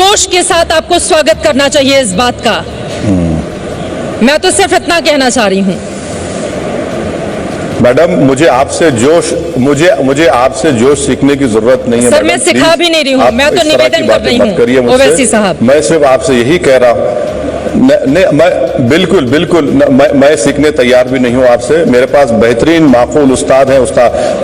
जोश के साथ आपको स्वागत करना चाहिए इस बात का। मैं तो सिर्फ इतना कहना चाह रही हूं। मैडम, मुझे आपसे जोश सीखने की जरूरत नहीं है। सर, मैं सिखा भी नहीं रही हूं, मैं तो निवेदन कर रही हूं ओवैसी साहब। मैं सिर्फ आपसे यही कह रहा हूं। मैं बिल्कुल मैं सीखने तैयार भी नहीं हूं आपसे। मेरे पास बेहतरीन माकूल उस्ताद है,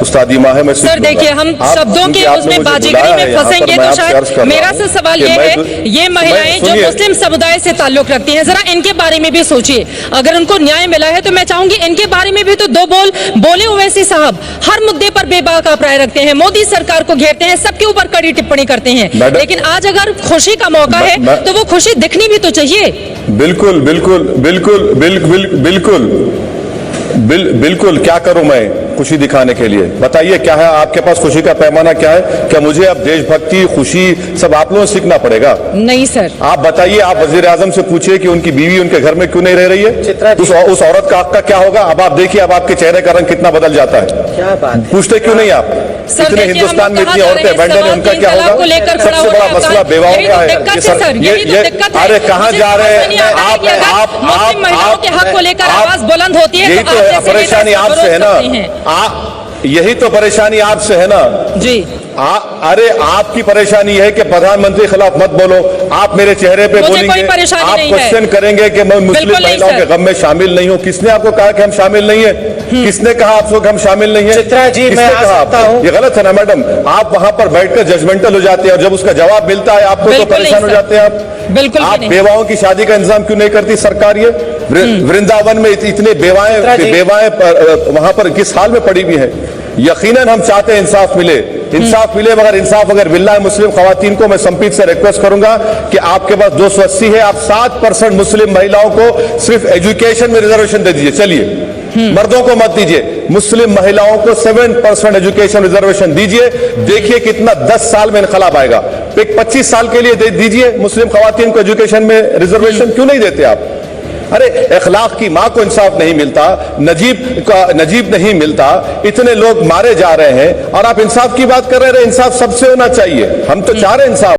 उस्तादी माँ है। मैं सर देखिए, हम शब्दों के उसमें बाजीगरी में फंसेंगे तो शायद मेरा से सवाल ये है, ये महिलाएं जो मुस्लिम समुदाय से ताल्लुक रखती हैं, जरा इनके बारे में भी सोचिए। अगर उनको न्याय मिला है तो मैं चाहूंगी इनके बारे में भी तो दो बोल बोले ओवैसी साहब। हर मुद्दे पर बेबाक राय रखते हैं, मोदी सरकार को घेरते हैं, सबके ऊपर कड़ी टिप्पणी करते हैं, लेकिन आज अगर खुशी का मौका है तो वो खुशी दिखनी भी तो चाहिए। बिल्कुल क्या करूं मैं खुशी दिखाने के लिए? बताइए क्या है आपके पास खुशी का पैमाना क्या है? क्या मुझे अब देशभक्ति, खुशी सब आप लोगों से सीखना पड़ेगा? नहीं सर। आप बताइए, आप वजीर आजम से पूछिए कि उनकी बीवी उनके घर में क्यों नहीं रह रही है? उस औरत का हक का क्या होगा? अब आप देखिए, अब आपके चेहरे का रंग कितना बदल जाता है। क्या बात, पूछते क्यों नहीं आप? इतने हिंदुस्तान में इतनी औरतें बैठे हैं, उनका क्या होगा? सबसे बड़ा मसला बेवाओं का है। अरे कहाँ जा रहे हैं आप? महिलाओं के हक को लेकर आवाज बुलंद होती है, यही तो परेशानी आपसे है ना। यही तो परेशानी आपसे है ना जी। अरे आपकी परेशानी है कि प्रधानमंत्री के खिलाफ मत बोलो। आप मेरे चेहरे पे बोलेंगे, आप क्वेश्चन करेंगे कि मैं मुस्लिम महिलाओं के गम में शामिल नहीं हूं। किसने आपको कहा कि हम शामिल नहीं है? किसने कहा आपको कि हम शामिल नहीं है? चित्रा जी, मैं आ सकता हूं? ये गलत है ना मैडम। आप वहां पर बैठकर जजमेंटल हो जाते हैं और जब उसका जवाब मिलता है आपको तो परेशान हो जाते हैं आप। बिल्कुल। आप बेवाओं की शादी का इंतजाम क्यों नहीं करती सरकार? ये वृंदावन में इतने बेवाएं वहां पर किस हाल में पड़ी हुई है? यकीनन हम चाहते हैं इंसाफ मिले, मगर इंसाफ अगर मिलना है मुस्लिम खवातीन को, मैं संपीत से रिक्वेस्ट करूंगा कि आपके पास 280 है, आप 7% मुस्लिम महिलाओं को सिर्फ एजुकेशन में रिजर्वेशन दे दीजिए। चलिए, मर्दों को मत दीजिए, मुस्लिम महिलाओं को 7% एजुकेशन रिजर्वेशन दीजिए। देखिए कितना 10 साल में इनकलाब आएगा। 25 साल के लिए दे दीजिए मुस्लिम खवातीन को एजुकेशन में रिजर्वेशन। क्यों नहीं देते आप? अरे इखलाक की मां को इंसाफ नहीं मिलता, नजीब नहीं मिलता, इतने लोग मारे जा रहे हैं और आप इंसाफ की बात कर रहे हैं। इंसाफ सबसे होना चाहिए, हम तो चाह रहे हैं इंसाफ।